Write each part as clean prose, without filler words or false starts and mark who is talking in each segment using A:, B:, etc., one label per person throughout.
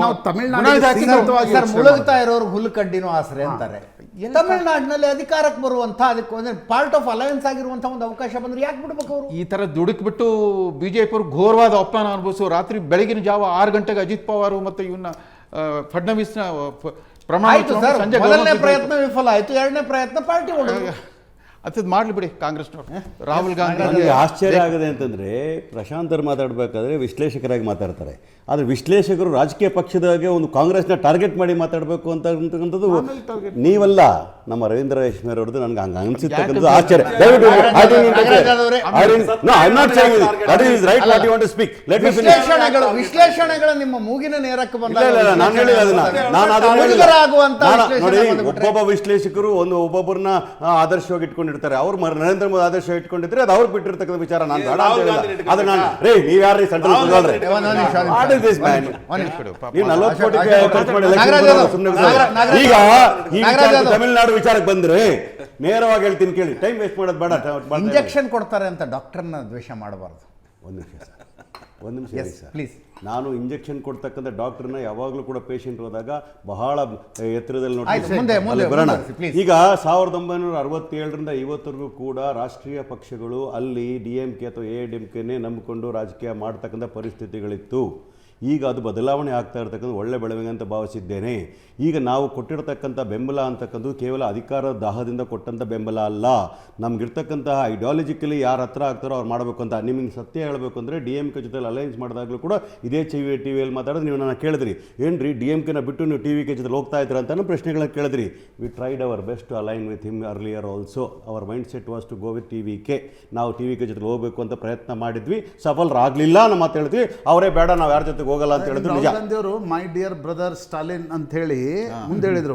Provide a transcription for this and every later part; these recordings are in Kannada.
A: ನಾವು ತಮಿಳುನಾಡಿಗೆ
B: ಮುಳುಗ್ತಾ ಇರೋರು ಹುಲ್ಲುಕಡ್ಡಿನೂ ಆಸರೆ ಅಂತಾರೆ. ತಮಿಳುನಾಡಿನಲ್ಲಿ ಅಧಿಕಾರಕ್ಕೆ ಬರುವಂತ ಅದಕ್ಕೆ ಅಂದ್ರೆ ಪಾರ್ಟ್ ಆಫ್ ಅಲಯನ್ಸ್ ಆಗಿರುವಂತ ಒಂದು ಅವಕಾಶ ಬಂದ್ರೆ ಯಾಕೆ ಬಿಡ್ಬೇಕು ಅವರು?
C: ಈ ತರ ದುಡುಕ್ಬಿಟ್ಟು ಬಿಜೆಪಿ ಅವರು ಘೋರವಾದ ಅಪಮಾನ ಅನುಭವಿಸು. ರಾತ್ರಿ ಬೆಳಗಿನ ಜಾವ 6 ಗಂಟೆಗೆ ಅಜಿತ್ ಪವಾರ್ ಮತ್ತು ಇವನ್ನ ಫಡ್ನವೀಸ್ನ ಪ್ರಮಾಣ
B: ಮೊದಲನೇ ಪ್ರಯತ್ನ ವಿಫಲ ಆಯ್ತು, ಎರಡನೇ ಪ್ರಯತ್ನ ಪಾರ್ಟಿ
C: ಅದು ಮಾಡ್ಲಿ ಬಿಡಿ ಕಾಂಗ್ರೆಸ್ನವ್ರು. ರಾಹುಲ್ ಗಾಂಧಿ
D: ನನಗೆ ಆಶ್ಚರ್ಯ ಆಗಿದೆ ಅಂತಂದರೆ, ಪ್ರಶಾಂತರು ಮಾತಾಡಬೇಕಾದ್ರೆ ವಿಶ್ಲೇಷಕರಾಗಿ ಮಾತಾಡ್ತಾರೆ, ಆದರೆ ವಿಶ್ಲೇಷಕರು ರಾಜಕೀಯ ಪಕ್ಷದಾಗೆ ಒಂದು ಕಾಂಗ್ರೆಸ್ನ ಟಾರ್ಗೆಟ್ ಮಾಡಿ ಮಾತಾಡಬೇಕು ಅಂತಕ್ಕಂಥದ್ದು ನೀವಲ್ಲ, ನಮ್ಮ ರವೀಂದ್ರ ರೇಷ್ಮೆ ಅವ್ರದ್ದು ನನಗೆ ಹಂಗೆ ಅನಿಸಿರ್ತಕ್ಕಂಥದ್ದು ಆಶ್ಚರ್ಯ.
B: ವಿಶ್ಲೇಷಣೆಗಳು ನಿಮ್ಮ ಮೂಗಿನ ನೇರಕ್ಕೆ
D: ನಾನು ಹೇಳಿದ ಒಬ್ಬೊಬ್ಬ ವಿಶ್ಲೇಷಕರು ಒಬ್ಬೊಬ್ಬರನ್ನ ಆದರ್ಶವಾಗಿ ಇಟ್ಕೊಂಡಿರ್ತಾರೆ. ಅವ್ರು ನರೇಂದ್ರ ಮೋದಿ ಆದರ್ಶ ಇಟ್ಕೊಂಡಿದ್ರೆ ಅದು ಅವ್ರಿಗೆ ಬಿಟ್ಟಿರ್ತಕ್ಕಂಥ ವಿಚಾರ. ನಾನು ಬೇಡ ಅಂತ ಹೇಳಿಲ್ಲ. ಅದು ನಾನು ನೀವ್ ಯಾರು ಸೆಂಟ್ರಲ್ ಈಗ ತಮಿಳುನಾಡು ವಿಚಾರಕ್ಕೆ ಬಂದ್ರೆ ನೇರವಾಗಿ ಹೇಳ್ತೀನಿ ಕೇಳಿ, ಟೈಮ್ ವೇಸ್ಟ್ ಮಾಡೋದು ಬೇಡ.
B: ಇಂಜೆಕ್ಷನ್ ಕೊಡ್ತಾರೆ ಅಂತ ಡಾಕ್ಟರ್ನ ದ್ವೇಷ ಮಾಡಬಾರ್ದು.
D: ಒಂದು ನಿಮಿಷ ಪ್ಲೀಸ್. ನಾನು ಇಂಜೆಕ್ಷನ್ ಕೊಡ್ತಕ್ಕಂಥ ಡಾಕ್ಟರ್ನ ಯಾವಾಗಲೂ ಕೂಡ ಪೇಷಂಟ್ ಹೋದಾಗ ಬಹಳ ಎತ್ತರದಲ್ಲಿ ನೋಡಿ ಬರೋಣ. ಈಗ 1967ರಿಂದ ಇವತ್ತರೆಗೂ ಕೂಡ ರಾಷ್ಟ್ರೀಯ ಪಕ್ಷಗಳು ಅಲ್ಲಿ DMK ಅಥವಾ AIADMKನೇ ನಂಬಿಕೊಂಡು ರಾಜಕೀಯ ಮಾಡ್ತಕ್ಕಂಥ ಪರಿಸ್ಥಿತಿಗಳಿತ್ತು. ಈಗ ಅದು ಬದಲಾವಣೆ ಆಗ್ತಾ ಇರ್ತಕ್ಕಂಥ ಒಳ್ಳೆ ಬೆಳವಣಿಗೆ ಅಂತ ಭಾವಿಸಿದ್ದೇನೆ. ಈಗ ನಾವು ಕೊಟ್ಟಿರ್ತಕ್ಕಂಥ ಬೆಂಬಲ ಅಂತಕ್ಕಂಥದ್ದು ಕೇವಲ ಅಧಿಕಾರ ದಾಹದಿಂದ ಕೊಟ್ಟಂಥ ಬೆಂಬಲ ಅಲ್ಲ. ನಮ್ಗಿರ್ತಕ್ಕಂತಹ ಐಡಿಯಾಲಜಿಕಲಿ ಯಾರ ಹತ್ರ ಆಗ್ತಾರೋ ಅವ್ರು ಮಾಡಬೇಕು ಅಂತ. ನಿಮಗೆ ಸತ್ಯ ಹೇಳಬೇಕು ಅಂದರೆ DMK ಜೊತೆಲಿ ಅಲಯನ್ಸ್ ಮಾಡಿದಾಗಲೂ ಕೂಡ ಇದೇ ಟಿವಿಯಲ್ಲಿ ಮಾತಾಡೋದು ನೀವು ನನ್ನ ಕೇಳಿದ್ರಿ, ಏನ್ರಿ DMKನ ಬಿಟ್ಟು ನೀವು TVK ಜೊತೆ ಹೋಗ್ತಾ ಇದ್ದೀರಾ ಅಂತ ಪ್ರಶ್ನೆಗಳನ್ನ ಕೇಳಿದ್ರಿ. We tried our best to align with him earlier also. Our mind set was to go with TVK. ನಾವು TVK ಜೊತೆ ಹೋಗಬೇಕು ಅಂತ ಪ್ರಯತ್ನ ಮಾಡಿದ್ವಿ, ಸಫಲರಾಗಲಿಲ್ಲ ನಮ್ಮ ಮಾತು ಹೇಳಿದ್ವಿ. ಅವರೇ ಬೇಡ ನಾವು ಯಾರ ಜೊತೆಗೆ ಹೋಗಲ್ಲ ಅಂತ ಹೇಳಿದ್ರು. ನಿಜ.
A: ಗಾಂಧಿ ಅವರು ಮೈ ಡಿಯರ್ ಬ್ರದರ್ ಸ್ಟಾಲಿನ್ ಅಂತ ಹೇಳಿ ಮುಂದೆ ಹೇಳಿದ್ರು,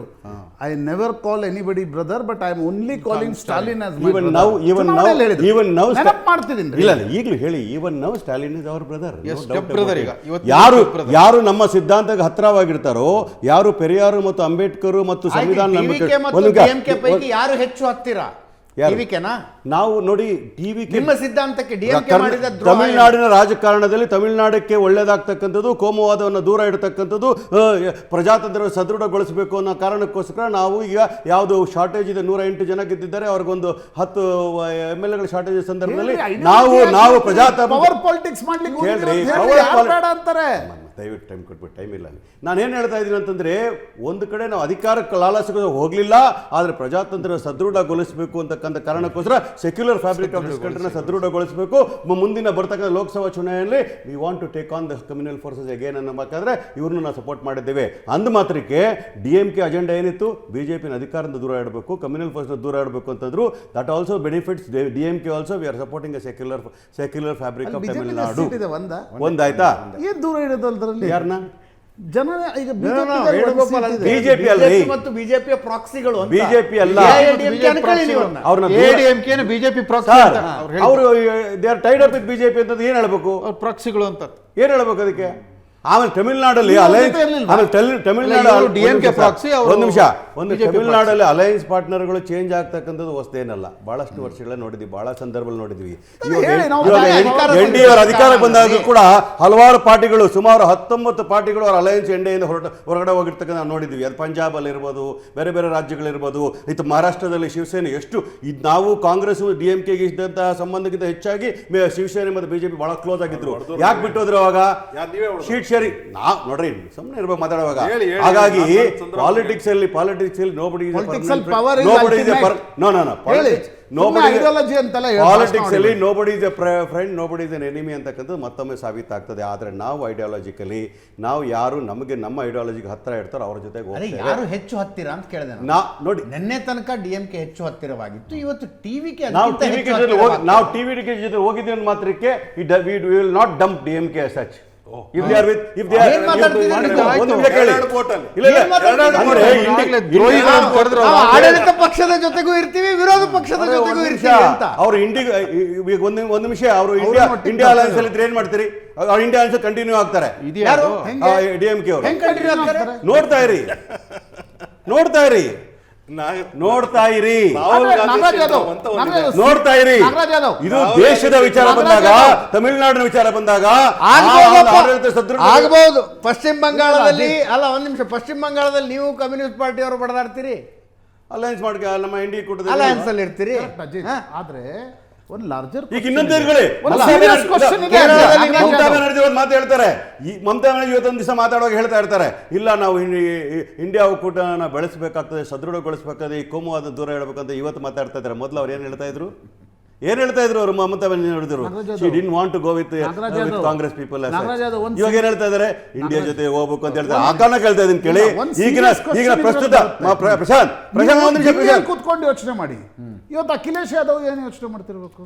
A: I never call anybody brother but I am only calling Stalin as my brother.
D: ಇಲ್ಲ ಈಗಲೂ ಹೇಳಿ, even now Stalin is our brother. ಯಾರು ನಮ್ಮ ಸಿದ್ಧಾಂತಕ್ಕೆ ಹತ್ತಿರವಾಗಿರ್ತಾರೋ, ಯಾರು ಪೆರಿಯಾರು ಮತ್ತು ಅಂಬೇಡ್ಕರ್ ಮತ್ತು ಸಂವಿಧಾನ
B: ಯಾರು ಹೆಚ್ಚು ಹತ್ತಿರ
D: ನಾವು ನೋಡಿ
B: ನಿಮ್ಮ ಸಿದ್ಧಾಂತಕ್ಕೆ
D: ತಮಿಳುನಾಡಿನ ರಾಜಕಾರಣದಲ್ಲಿ ತಮಿಳುನಾಡಕ್ಕೆ ಒಳ್ಳೇದಾಗ್ತಕ್ಕಂಥದ್ದು, ಕೋಮುವಾದವನ್ನು ದೂರ ಇಡತಕ್ಕಂಥದ್ದು, ಪ್ರಜಾತಂತ್ರ ಸದೃಢಗೊಳಿಸಬೇಕು ಅನ್ನೋ ಕಾರಣಕ್ಕೋಸ್ಕರ ನಾವು ಈಗ ಯಾವುದು ಶಾರ್ಟೇಜ್ ಇದೆ, 108 ಜನ ಗೆದ್ದಿದ್ದಾರೆ, ಅವ್ರಿಗೊಂದು 10 MLAಗಳ ಶಾರ್ಟೇಜ್ ಸಂದರ್ಭದಲ್ಲಿ ನಾವು ಪ್ರಜಾತಂತ್ರ
A: ಪಾಲಿಟಿಕ್ಸ್ ಮಾಡ್ಲಿಕ್ಕೆ
D: ದಯವಿಟ್ಟು ಟೈಮ್ ಕೊಟ್ಬಿಟ್ಟು ಟೈಮ್ ಇಲ್ಲ. ನಾನೇನು ಹೇಳ್ತಾ ಇದ್ದೀನಿ ಅಂತಂದರೆ, ಒಂದು ಕಡೆ ನಾವು ಅಧಿಕಾರಕ್ಕೆ ಲಾಲಾಸಕ್ಕೆ ಹೋಗಲಿಲ್ಲ, ಆದರೆ ಪ್ರಜಾತಂತ್ರ ಸದೃಢಗೊಳಿಸಬೇಕು ಅಂತಕ್ಕಂಥ ಕಾರಣಕ್ಕೋಸ್ಕರ ಸೆಕ್ಯುಲರ್ ಫ್ಯಾಬ್ರಿಕ್ ಆಫ್ ದಿಸ್ ಕಂಟ್ರಿನ ಸದೃಢಗೊಳಿಸಬೇಕು. ಮುಂದಿನ ಬರ್ತಕ್ಕಂಥ ಲೋಕಸಭಾ ಚುನಾವಣೆಯಲ್ಲಿ we want to take on the communal forces again ಅನ್ನಬೇಕಾದ್ರೆ ಇವ್ರನ್ನ ನಾವು ಸಪೋರ್ಟ್ ಮಾಡಿದ್ದೇವೆ. ಅಂದ ಮಾತ್ರಕ್ಕೆ DMK ಅಜೆಂಡಾ ಏನಿತ್ತು, BJPನ ಅಧಿಕಾರದಿಂದ ದೂರ ಇಡಬೇಕು, ಕಮ್ಯುನಲ್ ಫೋರ್ಸ್ನ ದೂರ ಇಡಬೇಕು ಅಂತಂದ್ರು. That also benefits DMK also. We are supporting a secular fabric of Tamil Nadu. ಒಂದಾಯ್ತಾ?
A: ಏನು ದೂರ ಇಡೋದಲ್ಲ
D: ಯಾರನ್ನ
A: ಜನ ಈಗ
D: ಬಿಜೆಪಿ ಅಲ್ಲ
B: ಮತ್ತು ಬಿಜೆಪಿಯ ಪ್ರಾಕ್ಸಿಗಳು
D: ಬಿಜೆಪಿ ಅಲ್ಲ
C: AIADMK ಬಿಜೆಪಿ ಪ್ರಾಕ್ಸಿ
D: ಅವರು they are Tide up with BJP ಅಂತ ಏನ್ ಹೇಳ್ಬೇಕು?
C: ಪ್ರಾಕ್ಸಿಗಳು ಅಂತ
D: ಏನ್ ಹೇಳ್ಬೇಕು ಅದಕ್ಕೆ? ಆಮೇಲೆ ತಮಿಳುನಾಡಲ್ಲಿ ತಮಿಳುನಾಡಲ್ಲಿ ಅಲಯನ್ಸ್ ಪಾರ್ಟ್ನರ್ಗಳು ಚೇಂಜ್ ಆಗ್ತಕ್ಕಂಥದ್ದು ಹೊಸದೇನಲ್ಲ. ಬಹಳಷ್ಟು ವರ್ಷಗಳ ನೋಡಿದ್ವಿ, ಬಹಳ ಸಂದರ್ಭದಲ್ಲಿ ನೋಡಿದ್ವಿ. NDA ಅವರ ಅಧಿಕಾರಕ್ಕೆ ಬಂದಾಗ ಕೂಡ ಹಲವಾರು ಪಾರ್ಟಿಗಳು, ಸುಮಾರು 19 ಪಾರ್ಟಿಗಳು ಅವರ ಅಲಯನ್ಸ್ NDAಯಿಂದ ಹೊರಗಡೆ ಹೋಗಿರ್ತಕ್ಕಂಥ ನಾವು ನೋಡಿದ್ವಿ. ಅದು ಪಂಜಾಬ್ ಅಲ್ಲಿ ಇರ್ಬೋದು, ಬೇರೆ ಬೇರೆ ರಾಜ್ಯಗಳಿರ್ಬೋದು. ಇತ್ತು ಮಹಾರಾಷ್ಟ್ರದಲ್ಲಿ ಶಿವಸೇನೆ ಎಷ್ಟು ನಾವು ಕಾಂಗ್ರೆಸ್ DMKಗೆ ಇದ್ದಂತಹ ಸಂಬಂಧಕ್ಕಿಂತ ಹೆಚ್ಚಾಗಿ ಶಿವಸೇನೆ ಮತ್ತು ಬಿಜೆಪಿ ಬಹಳ ಕ್ಲೋಸ್ ಆಗಿದ್ರು. ಯಾಕೆ ಬಿಟ್ಟೋದ್ರು ಅವಾಗ? ಶೀಟ್ ಶೇರಿ ನೋಡ್ರಿ, ಸುಮ್ಮನೆ ಇರ್ಬೇಕು ಮಾತಾಡುವಾಗ. ಹಾಗಾಗಿ ಪಾಲಿಟಿಕ್ಸ್ ಅಲ್ಲಿ ನೋಬಡಿ ಪಾಲಿಟಿಕ್ಸ್ ಅಲ್ಲಿ nobody is A friend, nobody is N enemy ಅಂತಕ್ಕಂಥದ್ದು ಮತ್ತೊಮ್ಮೆ ಸಾಬೀತಾಗ್ತದೆ. ಆದ್ರೆ ನಾವು ಐಡಿಯಾಲಜಿಕಲಿ ನಾವು ಯಾರು ನಮಗೆ ನಮ್ಮ ಐಡಿಯಾಲಜಿಗೆ ಹತ್ತಿರ ಇರ್ತಾರೋ ಅವ್ರ ಜೊತೆಗೆ
B: ಯಾರು ಹೆಚ್ಚು ಹತ್ತಿರ ಅಂತ ಕೇಳಿದೆ ನೋಡಿ. ನಿನ್ನೆ ತನಕ DMK ಹೆಚ್ಚು ಹತ್ತಿರವಾಗಿತ್ತು, ಇವತ್ತು TVK
D: ನಾವು TVK ಜೊತೆ ಹೋಗಿದ್ದೀವಿ ಅಂತ ಮಾತ್ರಕ್ಕೆ we will not dump DMK as such.
B: ಆಡಳಿತ ಪಕ್ಷದ ಜೊತೆಗೂ ಇರ್ತೀವಿ, ವಿರೋಧ ಪಕ್ಷದ ಜೊತೆಗೂ ಇರ್ತೀವಿ ಅಂತ
D: ಅವರು ಒಂದು ನಿಮಿಷ ಅವರು ಇಂಡಿಯಾ ಅಲಯನ್ಸ್ ಅಲ್ಲಿ ಏನ್ ಮಾಡ್ತೀರಿ? ಅವ್ರು ಇಂಡಿಯಾ ಅಲಯನ್ಸ್ ಕಂಟಿನ್ಯೂ ಆಗ್ತಾರೆ. DMK ಅವರು ನೋಡ್ತಾ ಇರಿ ನೋಡ್ತಾ ಇರಿ,
A: ನಾಗರಾಜ್ ಯಾದವ್,
D: ನೋಡ್ತಾ ಇರಿ.
A: ನಾಗರಾಜ್ ಯಾದವ್.
D: ಇದು ದೇಶದ ವಿಚಾರ ಬಂದಾಗ, ತಮಿಳುನಾಡಿನ ವಿಚಾರ ಬಂದಾಗ
B: ಆಗಬಹುದು. ಪಶ್ಚಿಮ ಬಂಗಾಳದಲ್ಲಿ ಅಲ್ಲ, ಒಂದ್ ನಿಮಿಷ, ಪಶ್ಚಿಮ ಬಂಗಾಳದಲ್ಲಿ ನೀವು ಕಮ್ಯುನಿಸ್ಟ್ ಪಾರ್ಟಿಯವರು ಬಡದಾಡ್ತೀರಿ,
D: ಅಲಯನ್ಸ್ ಮಾಡ್ಕ ನಮ್ಮ ಇಂಡಿಯಾ ಕೂಟದಲ್ಲಿ
B: ಅಲಯನ್ಸ್ ಅಲ್ಲಿ ಇರ್ತೀರಿ.
A: ಆದ್ರೆ ಒಂದು ಲಾರ್ಜರ್
D: ಈಗ ಇನ್ನೊಂದು ಹೇಳಿ,
A: ಒಂದು serious question ಇದೆ.
D: ಮಮತಾ ಬ್ಯಾನರ್ಜಿ ಒಂದು ಮಾತು ಹೇಳ್ತಾರೆ. ಈ ಮಮತಾ ಬ್ಯಾನರ್ಜಿ ಇವತ್ತೊಂದು ದಿವಸ ಮಾತಾಡುವಾಗ ಹೇಳ್ತಾ ಇರ್ತಾರೆ, ಇಲ್ಲ ನಾವು ಇಂಡಿಯಾ ಒಕ್ಕೂಟನ ಬೆಳೆಸಬೇಕಾಗ್ತದೆ, ಸದೃಢಗೊಳಿಸಬೇಕಾದ್ರೆ, ಈ ಕೋಮುವಾದ ದೂರ ಇಡಬೇಕಂತ ಇವತ್ತು ಮಾತಾಡ್ತಾ ಇದ್ದಾರೆ. ಮೊದಲು ಅವ್ರು ಏನು ಹೇಳ್ತಾ ಇದ್ರು ಅವರು? ಮಮತಾ ಬ್ಯಾನರ್ಜಿ ಹೇಳಿದ್ರು, she didn't want to go with Congress people. ಇವಾಗ ಏನ್ ಹೇಳ್ತಾ ಇದಾರೆ? ಇಂಡಿಯಾ ಜೊತೆ ಹೋಗ್ಬೇಕು ಅಂತ ಹೇಳ್ತಾರೆ. ಆ ಕಾರಣ ಕೇಳ್ತಾ ಇದೀನಿ ಕೇಳಿ. ಈಗಿನ ಪ್ರಸ್ತುತ ಪ್ರಶಾಂತ್
A: ಕೂತ್ಕೊಂಡು ಯೋಚನೆ ಮಾಡಿ. ಇವತ್ತು ಅಖಿಲೇಶ್ ಯಾದವ್ ಏನು ಯೋಚನೆ ಮಾಡ್ತಿರ್ಬೇಕು?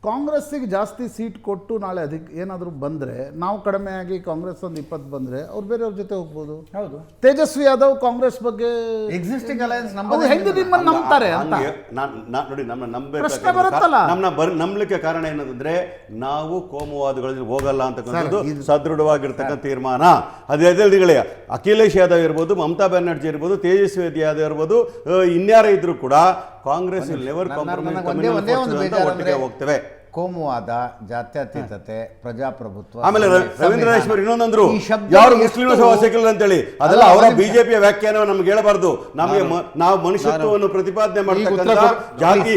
A: ಕಾಂಗ್ರೆಸ್ಸಿಗೆ ಜಾಸ್ತಿ ಸೀಟ್ ಕೊಟ್ಟು ನಾಳೆ ಅದಕ್ಕೆ ಏನಾದರೂ ಬಂದರೆ, ನಾವು ಕಡಿಮೆ ಆಗಿ ಕಾಂಗ್ರೆಸ್ ಒಂದು 20 ಬಂದರೆ ಅವ್ರು ಬೇರೆಯವ್ರ ಜೊತೆ ಹೋಗ್ಬೋದು.
B: ಹೌದು.
A: ತೇಜಸ್ವಿ ಯಾದವ್ ಕಾಂಗ್ರೆಸ್ ಬಗ್ಗೆ
B: ಎಕ್ಸಿಸ್ಟಿಂಗ್ ಅಲಯನ್ಸ್
A: ಹೆಂಗೆ ನಿಮ್ಮನ್ನು ನಂಬ್ತಾರೆ ಅಂತ
D: ನೋಡಿ,
A: ಪ್ರಶ್ನೆ ಬರುತ್ತಲ್ಲ.
D: ನಂಬಲಿಕ್ಕೆ ಕಾರಣ ಏನಂದ್ರೆ, ನಾವು ಕೋಮುವಾದಗಳಲ್ಲಿ ಹೋಗಲ್ಲ ಅಂತಕ್ಕಂಥದ್ದು ಸದೃಢವಾಗಿರ್ತಕ್ಕಂಥ ತೀರ್ಮಾನ. ಅದೇ ಅಖಿಲೇಶ್ ಯಾದವ್ ಇರ್ಬೋದು, ಮಮತಾ ಬ್ಯಾನರ್ಜಿ ಇರ್ಬೋದು, ತೇಜಸ್ವಿ ಯಾದವ್ ಇರ್ಬೋದು, ಇನ್ಯಾರೇ ಇದ್ರು ಕೂಡ ಕಾಂಗ್ರೆಸ್ ನೆವರ್ ಕಾಂಪ್ರಮೈಸ್ ಹೋಗ್ತೇವೆ.
B: ಕೋಮುವಾದ, ಜಾತ್ಯತೀತತೆ, ಪ್ರಜಾಪ್ರಭುತ್ವ.
D: ಆಮೇಲೆ ರವೀಂದ್ರ ರಾಜೇಶ್ವರಿ ಇನ್ನೊಂದಂದ್ರು, ಯಾರು ಮುಸ್ಲಿಂ ಸೆಕ್ಯುಲರ್ ಅಂತೇಳಿ, ಅದೆಲ್ಲ ಅವರ ಬಿಜೆಪಿಯ ವ್ಯಾಖ್ಯಾನ ನಮ್ಗೆ ಹೇಳಬಾರ್ದು. ನಮಗೆ ನಾವು ಮನುಷ್ಯತ್ವವನ್ನು ಪ್ರತಿಪಾದನೆ ಮಾಡ್ತಕ್ಕಂಥ ಜಾತಿ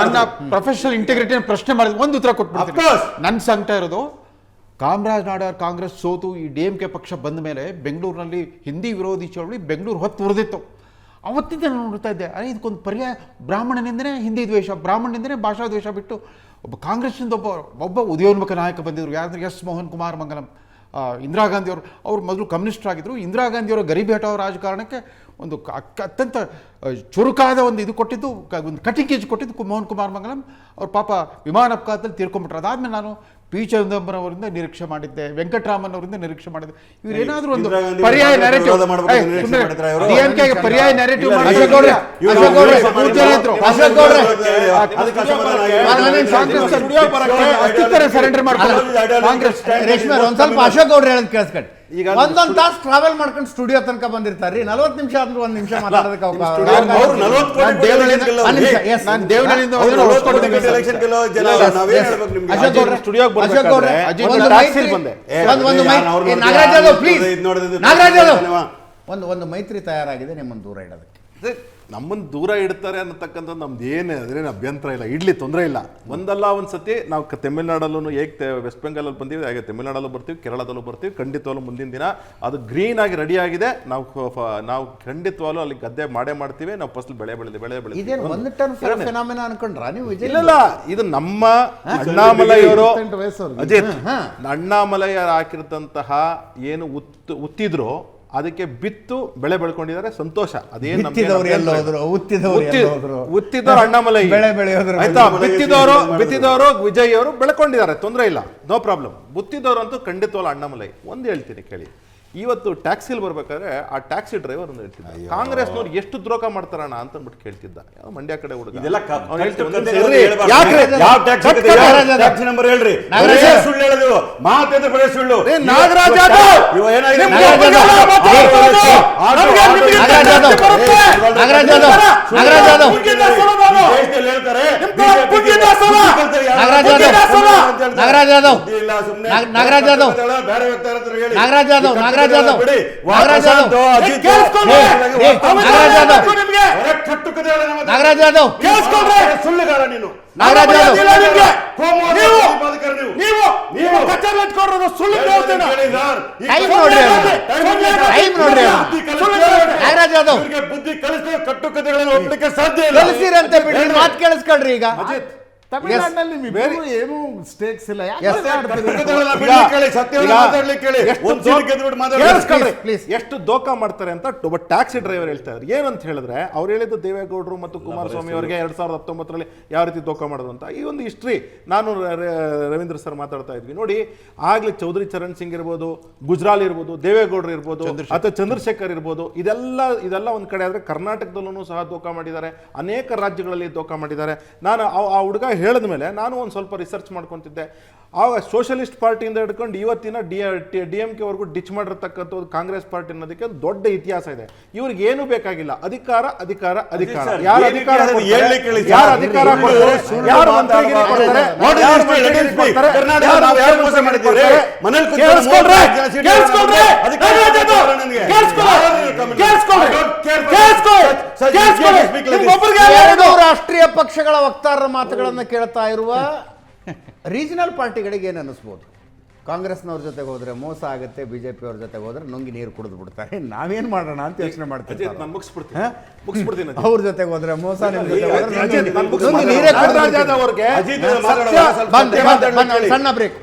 C: ನನ್ನ ಪ್ರೊಫೆಷನಲ್ ಇಂಟಿಗ್ರಿಟಿ ಪ್ರಶ್ನೆ ಮಾಡಿದ ಒಂದು ಉತ್ತರ ಕೊಟ್ಬಿಡ್ತೀನಿ. ನನ್ನ ಸಂಕಟ ಇರೋದು, ಕಾಮರಾಜ್ ನಾಡಾರ್ ಕಾಂಗ್ರೆಸ್ ಸೋತು ಈ DMK ಪಕ್ಷ ಬಂದ ಮೇಲೆ ಬೆಂಗಳೂರಿನಲ್ಲಿ ಹಿಂದಿ ವಿರೋಧಿ ಚಳವಳಿ ಬೆಂಗಳೂರು ಹೊತ್ತು ಉರಿದಿತ್ತು. ಅವತ್ತಿಂದ ನಾನು ನೋಡ್ತಾ ಇದ್ದೆ, ಇದಕ್ಕೊಂದು ಪರ್ಯಾಯ, ಬ್ರಾಹ್ಮಣನಿಂದನೇ ಹಿಂದಿ ದ್ವೇಷ, ಬ್ರಾಹ್ಮಣನಿಂದನೇ ಭಾಷಾ ದ್ವೇಷ ಬಿಟ್ಟು ಕಾಂಗ್ರೆಸ್ನಿಂದ ಒಬ್ಬ ಉದಯೋನ್ಮುಖ ನಾಯಕ ಬಂದಿದ್ರು. ಯಾರಂದ್ರೆ ಎಸ್ ಮೋಹನ್ ಕುಮಾರ್ ಮಂಗಲಂ. ಇಂದಿರಾ ಗಾಂಧಿ ಅವರು ಮೊದಲು ಕಮ್ಯುನಿಸ್ಟ್ ಆಗಿದ್ರು. ಇಂದಿರಾ ಗಾಂಧಿಯವರ ಗರೀಬ್ ಹಟಾವ್ ರಾಜಕಾರಣಕ್ಕೆ ಒಂದು ಅತ್ಯಂತ ಚುರುಕಾದ ಒಂದು ಇದು ಕೊಟ್ಟಿದ್ದು, ಒಂದು ಕಟಿಂಗ್ ಏಜ್ ಕೊಟ್ಟಿದ್ದು ಮೋಹನ್ ಕುಮಾರ್ ಮಂಗಲಂ. ಅವ್ರ ಪಾಪ ವಿಮಾನ ಅಪಘಾತದಲ್ಲಿ ತೀರ್ಕೊಂಡ್ಬಿಟ್ರು. ಅದಾದ್ಮೇಲೆ ನಾನು ಪಿ ಚಿದಂಬರಂ ಅವರಿಂದ ನಿರೀಕ್ಷೆ ಮಾಡಿದ್ದೆ, ವೆಂಕಟರಾಮನ್ ಅವರಿಂದ ನಿರೀಕ್ಷೆ ಮಾಡಿದ್ದೆ, ಇವರೇನಾದ್ರೂ ಒಂದು ಪರ್ಯಾಯ ನ್ಯಾರೇಟಿವ್, DMKಗೆ ಪರ್ಯಾಯ ನ್ಯಾರೇಟಿವ್ ಸರೆಂಡರ್ ಮಾಡ್ತಾರೆ ಕಾಂಗ್ರೆಸ್.
B: ಒಂದ್ ಸ್ವಲ್ಪ ಅಶೋಕ್ ಗೌಡ್ರು ಹೇಳೋದು ಕೇಳಿಸ್ಕೊಂಡು, ಈಗ ಒಂದೊಂದು ತಾಸು ಟ್ರಾವೆಲ್ ಮಾಡ್ಕೊಂಡು ಸ್ಟುಡಿಯೋ ತನಕ ಬಂದಿರ್ತಾರ್ರಿ. 40 ನಿಮಿಷ ಆದ್ರೂ 1 ನಿಮಿಷ ಮಾತಾಡೋದಕ್ಕೆ ಒಂದು ಮೈತ್ರಿ ತಯಾರಾಗಿದೆ ನಿಮ್ಮನ್ನು ದೂರ ಇಡೋದಕ್ಕೆ.
E: ನಮ್ಮನ್ನು ದೂರ ಇಡ್ತಾರೆ ಅನ್ನತಕ್ಕಂಥ ನಮ್ದು ಏನೇನು ಅಭ್ಯಂತರ ಇಲ್ಲ, ಇಡ್ಲಿ ತೊಂದರೆ ಇಲ್ಲ. ಒಂದಲ್ಲ ಒಂದು ಸತಿ ನಾವು ತಮಿಳ್ನಾಡಲ್ಲೂ ಹೇಗೆ ವೆಸ್ಟ್ ಬೆಂಗಾಲಲ್ಲಿ ಬಂದೀವಿ, ಹಾಗೆ ತಮಿಳ್ನಾಡಲ್ಲೂ ಬರ್ತೀವಿ, ಕೇರಳದಲ್ಲೂ ಬರ್ತೀವಿ. ಖಂಡಿತವಾಗ್ಲೂ ಮುಂದಿನ ದಿನ ಅದು ಗ್ರೀನ್ ಆಗಿ ರೆಡಿ ಆಗಿದೆ. ನಾವು ಖಂಡಿತವಾಗ್ಲೂ ಅಲ್ಲಿ ಗದ್ದೆ ಮಾಡ್ತೀವಿ. ನಾವು ಫಸಲು ಬೆಳೆ
B: ಅನ್ಕೊಂಡ್ರ ನೀವು?
E: ಇಲ್ಲ, ಇದು ನಮ್ಮ ಅಣ್ಣಾಮಲೈಯವರು, ಅಜಿತ್ ಅಣ್ಣಾಮಲೈಯರು ಹಾಕಿರ್ತಂತಹ ಏನು ಉತ್ತಿದ್ರು ಅದಕ್ಕೆ ಬಿತ್ತು ಬೆಳೆ ಬೆಳ್ಕೊಂಡಿದ್ದಾರೆ. ಸಂತೋಷ. ಅದೇನು ಉತ್ತಿದವರು ಅಣ್ಣಾಮಲೈ ಆಯ್ತಾ, ಬಿತ್ತಿದವರು ವಿಜಯ್ ಅವರು ಬೆಳ್ಕೊಂಡಿದ್ದಾರೆ, ತೊಂದರೆ ಇಲ್ಲ, ನೋ ಪ್ರಾಬ್ಲಮ್. ಬುತ್ತಿದವರು ಅಂತೂ ಖಂಡಿತವಲ್ಲ ಅಣ್ಣಾಮಲೈ. ಒಂದು ಹೇಳ್ತೀನಿ ಕೇಳಿ, ಇವತ್ತು ಟ್ಯಾಕ್ಸಿಲ್ ಬರ್ಬೇಕಾದ್ರೆ ಆ ಟ್ಯಾಕ್ಸಿ ಡ್ರೈವರ್ ಒಂದು ಹೇಳ್ತಿದ್ದ, ಕಾಂಗ್ರೆಸ್ನವ್ರು ಎಷ್ಟು ದ್ರೋಹ ಮಾಡ್ತಾರಣ ಅಂತ ಅಂದ್ಬಿಟ್ಟು ಕೇಳ್ತಿದ್ದ. ಮಂಡ್ಯ ಕಡೆ ಹುಡುಗ
B: ನಾಗರಾಜ್ ಯಾದವ್
D: ಸುಳ್ಳುಗಾರ ನೀನು. ಬುದ್ಧಿ ಕಲಿಸ್ತೇವೆ, ಕಟ್ಟುಕತೆಗಳನ್ನು ಒಪ್ಪಲಿಕ್ಕೆ ಸಾಧ್ಯ ಇಲ್ಲ.
B: ಕಲಿಸಿರಂತೆ ಬಿಡಿ, ಮಾತು ಕೇಳಿಸ್ಕೊಳ್ರಿ. ಈಗ
A: ತಮಿಳುನಾಡಿನಲ್ಲಿ ಏನು ಸ್ಟೇಕ್ಸ್ ಇಲ್ಲ.
E: ಎಷ್ಟು ದೋಖ ಮಾಡ್ತಾರೆ ಅಂತ ಒಬ್ಬ ಟ್ಯಾಕ್ಸಿ ಡ್ರೈವರ್ ಹೇಳ್ತಾ ಇದ್ದಾರೆ. ಏನಂತ ಹೇಳಿದ್ರೆ, ಅವ್ರು ಹೇಳಿದ್ದು ದೇವೇಗೌಡರು ಮತ್ತು ಕುಮಾರಸ್ವಾಮಿ ಅವರಿಗೆ 2019ರಲ್ಲಿ ಯಾವ ರೀತಿ ದೋಖ ಮಾಡೋದು ಅಂತ. ಈ ಒಂದು ಹಿಸ್ಟ್ರಿ ನಾನು ರವೀಂದ್ರ ಸರ್ ಮಾತಾಡ್ತಾ ಇದ್ವಿ ನೋಡಿ. ಆಗ್ಲಿ ಚೌಧರಿ ಚರಣ್ ಸಿಂಗ್ ಇರ್ಬೋದು, ಗುಜ್ರಾಲ್ ಇರ್ಬೋದು, ದೇವೇಗೌಡರು ಇರ್ಬೋದು, ಅಥವಾ ಚಂದ್ರಶೇಖರ್ ಇರ್ಬೋದು, ಇದೆಲ್ಲ ಒಂದ್ ಕಡೆ ಆದ್ರೆ ಕರ್ನಾಟಕದಲ್ಲೂ ಸಹ ದೋಖ ಮಾಡಿದ್ದಾರೆ, ಅನೇಕ ರಾಜ್ಯಗಳಲ್ಲಿ ದೋಖ ಮಾಡಿದ್ದಾರೆ. ನಾನು ಆ ಹುಡುಗ ಹೇಳಿದ ಮೇಲೆ ನಾನು ಒಂದು ಸ್ವಲ್ಪ ರಿಸರ್ಚ್ ಮಾಡ್ಕೊತಿದ್ದೆ. ಆಗ ಸೋಷಲಿಸ್ಟ್ ಪಾರ್ಟಿಯಿಂದ ಹಿಡ್ಕೊಂಡು ಇವತ್ತಿನ DMK ವರೆಗೂ ಡಿಚ್ ಮಾಡಿರ್ತಕ್ಕಂಥದ್ದು ಕಾಂಗ್ರೆಸ್ ಪಾರ್ಟಿ ಅನ್ನೋದಕ್ಕೆ ಒಂದು ದೊಡ್ಡ ಇತಿಹಾಸ ಇದೆ. ಇವ್ರಿಗೆ ಏನು ಬೇಕಾಗಿಲ್ಲ, ಅಧಿಕಾರ ಅಧಿಕಾರ ಅಧಿಕಾರ.
D: ಸರ್,
E: ಯಾರು
D: ಏನಕ್ಕೆ
E: ಅಧಿಕಾರ
D: ಅದನ್ನ
E: ಕೊಡ್ತಾರೆ,
D: ಹೇಳ್ಲಿಕ್ಕೆ ಹೇಳಿ ಸರ್.
E: ಯಾರು ಅಧಿಕಾರ ಕೊಡ್ತಾರೆ, ಯಾರು ಮಂತ್ರಿಗಿರಿ ಕೊಡ್ತಾರೆ,
D: ನೋಡಿ,
E: ಯಾರು
D: let us
E: ಮಂತ್ರಿಗಿರಿ
D: speak.
E: ಕೊಡ್ತಾರೆ,
D: ಕರ್ನಾಟಕ ನಾವು ಯಾರು ಮೋಸ ಮಾಡಿದ್ದೀವಿ? ಮನೇಲಿ ಕೂತ್ಕೊಂಡು
E: ಕೇಳಿಸ್ಕೊಳ್ರಿ,
D: ಕೇಳಿಸ್ಕೊಳ್ರಿ.
E: ಕೇಳಿಸ್ಕೊಳ್ರಿ,
D: ನನಗೆ.
B: ಎರಡು ರಾಷ್ಟ್ರೀಯ ಪಕ್ಷಗಳ ವಕ್ತಾರರ ಮಾತುಗಳನ್ನು ಕೇಳ್ತಾ ಇರುವ ರೀಜನಲ್ ಪಾರ್ಟಿಗಳಿಗೆ ಏನು ಅನ್ನಿಸ್ಬೋದು? ಕಾಂಗ್ರೆಸ್ನವ್ರ ಜೊತೆಗೆ ಹೋದ್ರೆ ಮೋಸ ಆಗುತ್ತೆ, ಬಿಜೆಪಿ ಅವ್ರ ಜೊತೆಗೆ ಹೋದ್ರೆ ನುಂಗಿ ನೀರು ಕುಡಿದು ಬಿಡ್ತಾರೆ, ನಾವೇನ್ ಮಾಡೋಣ ಅಂತ ಯೋಚನೆ ಮಾಡ್ತೀವಿ.
E: ನಾನು ಮುಗಿಸ್ಬಿಡ್ತೀನಿ.
B: ಅವ್ರ ಜೊತೆಗೆ ಹೋದ್ರೆ ಮೋಸ, ನಿಮ್ ಜೊತೆಗೆ ಹೋದ್ರೆ ನುಂಗಿ
E: ನೀರೇ
B: ನೀರೇ ಕುಡಿದು
E: ನಾಗರಾಜ್ ಅವ್ರಿಗೆ
D: ಅಜಿತ್ ಮಾತಾಡೋಣ, ಸ್ವಲ್ಪ
B: ಬಿಡ್ತಾರೆ. ಸಣ್ಣ ಬ್ರೇಕ್.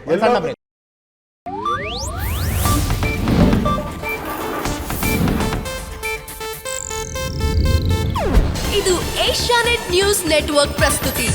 F: ಇದು ಏಷ್ಯಾನೆಟ್ ನ್ಯೂಸ್ ನೆಟ್ವರ್ಕ್ ಪ್ರಸ್ತುತಿ.